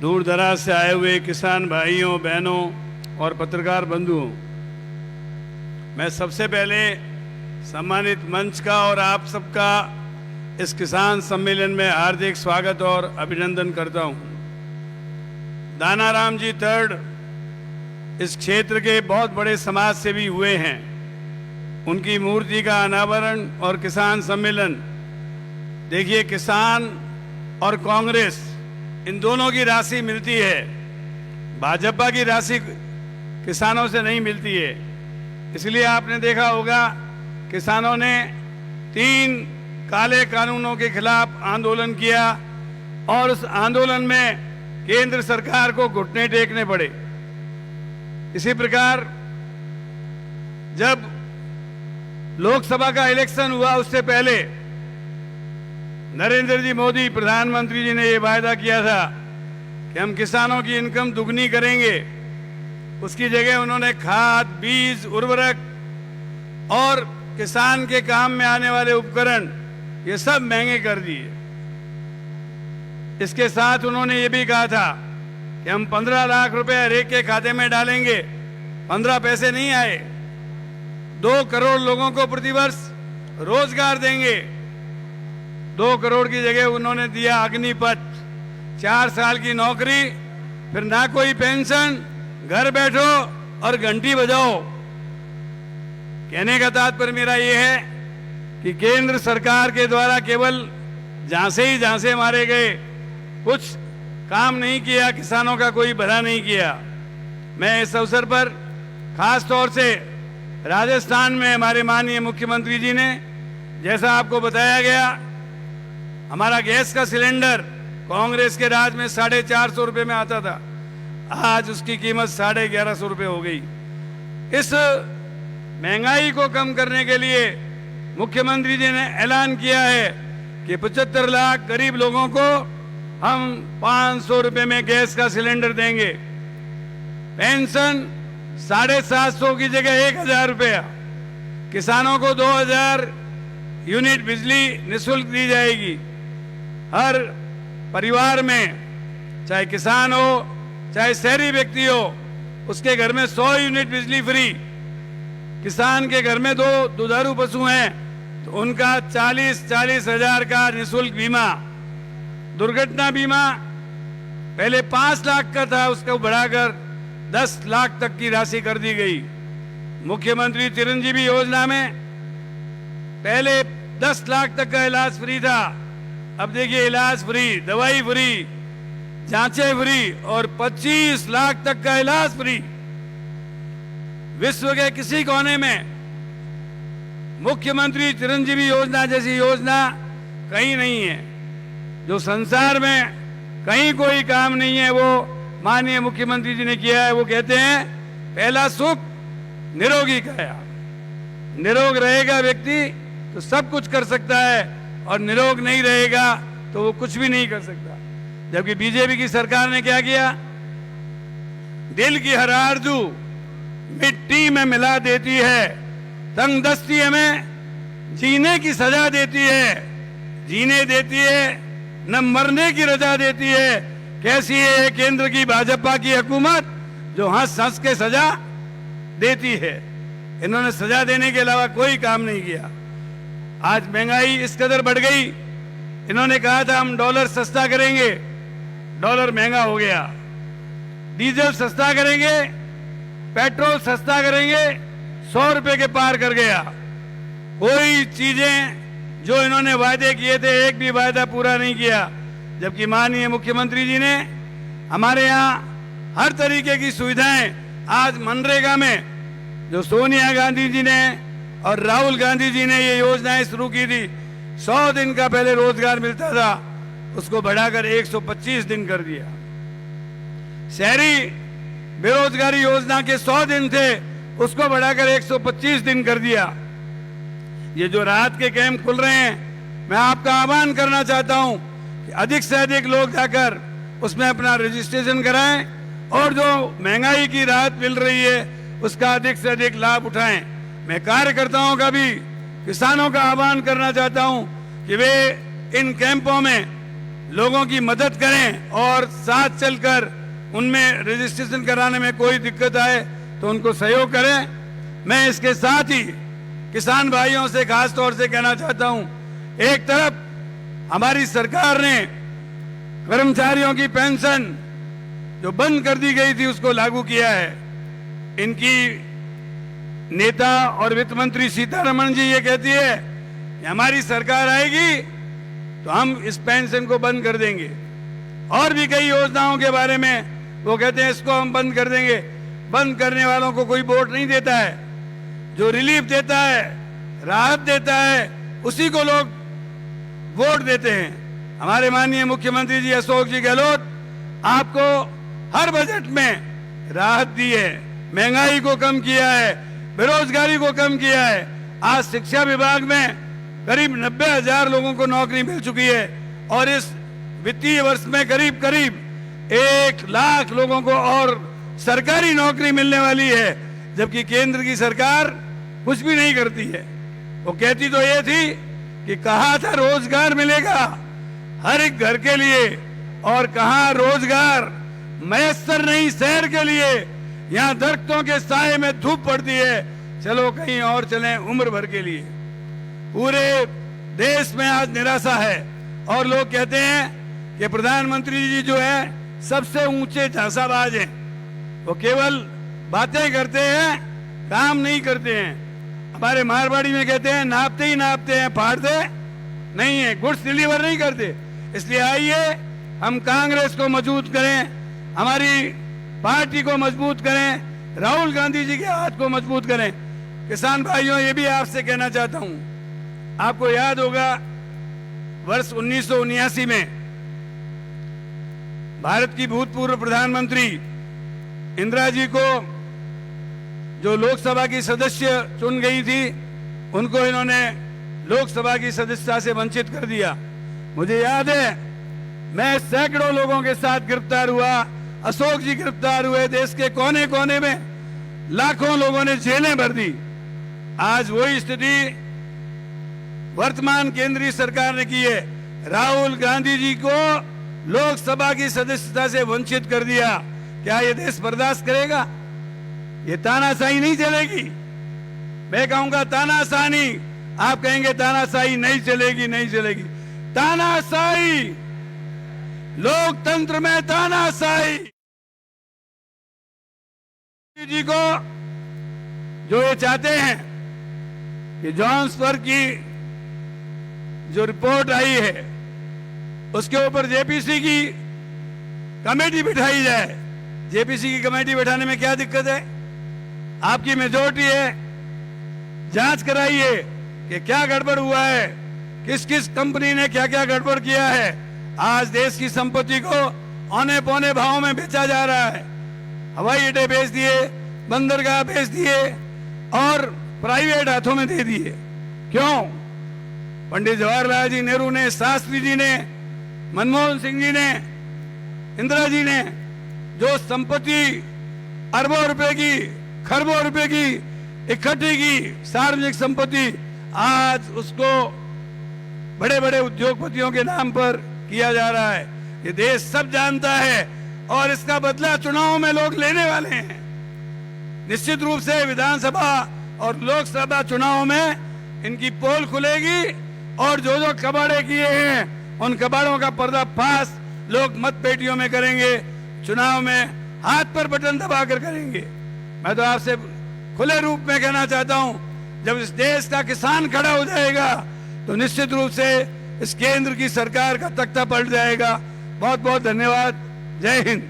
दूर दराज से आए हुए किसान भाइयों बहनों और पत्रकार बंधुओं, मैं सबसे पहले सम्मानित मंच का और आप सबका इस किसान सम्मेलन में हार्दिक स्वागत और अभिनंदन करता हूं। दानाराम जी टर्ड इस क्षेत्र के बहुत बड़े समाज सेवी हुए हैं। उनकी मूर्ति का अनावरण और किसान सम्मेलन, देखिए किसान और कांग्रेस इन दोनों की राशि मिलती है, भाजपा की राशि किसानों से नहीं मिलती है। इसलिए आपने देखा होगा किसानों ने 3 काले कानूनों के खिलाफ आंदोलन किया और उस आंदोलन में केंद्र सरकार को घुटने टेकने पड़े। इसी प्रकार जब लोकसभा का इलेक्शन हुआ उससे पहले नरेंद्र जी मोदी प्रधानमंत्री जी ने ये वायदा किया था कि हम किसानों की इनकम दुगनी करेंगे। उसकी जगह उन्होंने खाद, बीज, उर्वरक और किसान के काम में आने वाले उपकरण ये सब महंगे कर दिए। इसके साथ उन्होंने ये भी कहा था कि हम 15 लाख रुपए हर एक के खाते में डालेंगे। 15 पैसे नहीं आए। 2 करोड़ लोगों को प्रतिवर्ष रोजगार देंगे। 2 करोड़ की जगह उन्होंने दिया अग्निपथ, 4 साल की नौकरी, फिर ना कोई पेंशन, घर बैठो और घंटी बजाओ। कहने का तात्पर्य मेरा यह है कि केंद्र सरकार के द्वारा केवल झांसे मारे गए, कुछ काम नहीं किया, किसानों का कोई भला नहीं किया। मैं इस अवसर पर खास तौर से राजस्थान में हमारे माननीय मुख्यमंत्री जी ने, जैसा आपको बताया गया, हमारा गैस का सिलेंडर कांग्रेस के राज में 450 रुपए में आता था, आज उसकी कीमत 1150 रुपए हो गई। इस महंगाई को कम करने के लिए मुख्यमंत्री जी ने ऐलान किया है कि 75 लाख गरीब लोगों को हम 500 रुपए में गैस का सिलेंडर देंगे। पेंशन 750 की जगह 1000 रुपया। किसानों को 2000 यूनिट बिजली निःशुल्क दी जाएगी। हर परिवार में, चाहे किसान हो चाहे शहरी व्यक्ति हो, उसके घर में 100 यूनिट बिजली फ्री। किसान के घर में 2 दुधारू पशु हैं तो उनका 40 हजार का निःशुल्क बीमा। दुर्घटना बीमा पहले 5 लाख का था, उसको बढ़ाकर 10 लाख तक की राशि कर दी गई। मुख्यमंत्री चिरंजीवी योजना में पहले 10 लाख तक का इलाज फ्री था, अब देखिए इलाज फ्री, दवाई फ्री, जांचें फ्री और 25 लाख तक का इलाज फ्री। विश्व के किसी कोने में मुख्यमंत्री चिरंजीवी योजना जैसी योजना कहीं नहीं है। जो संसार में कहीं कोई काम नहीं है वो माननीय मुख्यमंत्री जी ने किया है। वो कहते हैं पहला सुख निरोगी काया। निरोग रहेगा व्यक्ति तो सब कुछ कर सकता है और निरोग नहीं रहेगा तो वो कुछ भी नहीं कर सकता। जबकि बीजेपी की सरकार ने क्या किया, दिल की हर आरज़ू मिट्टी में मिला देती है, तंगदस्ती हमें जीने की सजा देती है, जीने देती है न मरने की रजा देती है। कैसी है केंद्र की भाजपा की हुकूमत जो हंस हंस के सजा देती है। इन्होंने सजा देने के अलावा कोई काम नहीं किया। आज महंगाई इस कदर बढ़ गई, इन्होंने कहा था हम डॉलर सस्ता करेंगे, डॉलर महंगा हो गया। डीजल सस्ता करेंगे, पेट्रोल सस्ता करेंगे, 100 रुपए के पार कर गया। कोई चीजें जो इन्होंने वायदे किए थे एक भी वायदा पूरा नहीं किया। जबकि माननीय मुख्यमंत्री जी ने हमारे यहाँ हर तरीके की सुविधाएं, आज मनरेगा में जो सोनिया गांधी जी ने और राहुल गांधी जी ने ये योजनाएं शुरू की थी, 100 दिन का पहले रोजगार मिलता था, उसको बढ़ाकर 125 दिन कर दिया। शहरी बेरोजगारी योजना के 100 दिन थे, उसको बढ़ाकर 125 दिन कर दिया। ये जो राहत के कैंप खुल रहे हैं, मैं आपका आह्वान करना चाहता हूं कि अधिक से अधिक लोग जाकर उसमें अपना रजिस्ट्रेशन कराएं और जो महंगाई की राहत मिल रही है उसका अधिक से अधिक लाभ उठाएं। मैं कार्यकर्ताओं का भी, किसानों का आह्वान करना चाहता हूं कि वे इन कैंपों में लोगों की मदद करें और साथ चलकर उनमें रजिस्ट्रेशन कराने में कोई दिक्कत आए तो उनको सहयोग करें। मैं इसके साथ ही किसान भाइयों से खास तौर से कहना चाहता हूं, एक तरफ हमारी सरकार ने कर्मचारियों की पेंशन जो बंद कर दी गई थी उसको लागू किया है। इनकी नेता और वित्त मंत्री सीतारमण जी ये कहती है कि हमारी सरकार आएगी तो हम इस पेंशन को बंद कर देंगे, और भी कई योजनाओं के बारे में वो कहते हैं इसको हम बंद कर देंगे। बंद करने वालों को कोई वोट नहीं देता है, जो रिलीफ देता है, राहत देता है, उसी को लोग वोट देते हैं। हमारे माननीय मुख्यमंत्री जी अशोक जी गहलोत आपको हर बजट में राहत दी है, महंगाई को कम किया है, बेरोजगारी को कम किया है। आज शिक्षा विभाग में करीब 90,000 लोगों को नौकरी मिल चुकी है और इस वित्तीय वर्ष में करीब 1 लाख लोगों को और सरकारी नौकरी मिलने वाली है, जबकि केंद्र की सरकार कुछ भी नहीं करती है। वो कहती तो ये थी कि कहा था रोजगार मिलेगा हर एक घर के लिए, और कहा रोजगार मैसर नहीं शहर के लिए। यहाँ दरख्तों के साए में धूप पड़ती है, चलो कहीं और चलें उम्र भर के लिए। पूरे देश में आज निराशा है और लोग कहते हैं कि प्रधानमंत्री जी जो है सबसे ऊंचे झांसाबाज हैं, वो केवल बातें करते हैं, काम नहीं करते हैं। हमारे मारवाड़ी में कहते हैं नापते ही नापते हैं, फाड़ते नहीं है, गुड्स डिलीवर नहीं करते। इसलिए आइए हम कांग्रेस को मजबूत करें, हमारी पार्टी को मजबूत करें, राहुल गांधी जी के हाथ को मजबूत करें। किसान भाइयों, ये भी आपसे कहना चाहता हूं, आपको याद होगा वर्ष 1979 में भारत की भूतपूर्व प्रधानमंत्री इंदिरा जी को जो लोकसभा की सदस्य चुन गई थी, उनको इन्होंने लोकसभा की सदस्यता से वंचित कर दिया। मुझे याद है मैं सैकड़ों लोगों के साथ गिरफ्तार हुआ, अशोक जी गिरफ्तार हुए, देश के कोने कोने में लाखों लोगों ने जेलें भर दी। आज वही स्थिति वर्तमान केंद्रीय सरकार ने की है। राहुल गांधी जी को लोकसभा की सदस्यता से वंचित कर दिया। क्या ये देश बर्दाश्त करेगा? ये तानाशाही नहीं चलेगी। मैं कहूंगा तानाशाही, आप कहेंगे तानाशाही नहीं चलेगी, नहीं चलेगी। तानाशाही, लोकतंत्र में तानाशाही जी को जो ये चाहते हैं कि जॉन्सबर्ग की जो रिपोर्ट आई है उसके ऊपर जेपीसी की कमेटी बिठाई जाए। जेपीसी की कमेटी बैठाने में क्या दिक्कत है? आपकी मेजोरिटी है, जांच कराइए कि क्या गड़बड़ हुआ है, किस किस कंपनी ने क्या क्या गड़बड़ किया है। आज देश की संपत्ति को औने पौने भाव में बेचा जा रहा है। हवाई अड्डे बेच दिए, बंदरगाह बेच दिए और प्राइवेट हाथों में दे दिए। क्यों? पंडित जवाहरलाल जी नेहरू ने, शास्त्री जी ने, मनमोहन सिंह जी ने, इंदिरा जी ने जो संपत्ति अरबों रुपए की, खरबों रुपए की इकट्ठी की सार्वजनिक संपत्ति, आज उसको बड़े बड़े उद्योगपतियों के नाम पर किया जा रहा है। ये देश सब जानता है और इसका बदला चुनाव में लोग लेने वाले हैं। निश्चित रूप से विधानसभा और लोकसभा चुनाव में इनकी पोल खुलेगी और जो जो कबाड़े किए हैं उन कबाड़ों का पर्दाफाश लोग मत पेटियों में करेंगे, चुनाव में हाथ पर बटन दबाकर करेंगे। मैं तो आपसे खुले रूप में कहना चाहता हूं, जब इस देश का किसान खड़ा हो जाएगा तो निश्चित रूप से इस केंद्र की सरकार का तख्ता पलट जाएगा। बहुत बहुत धन्यवाद। जय हिंद।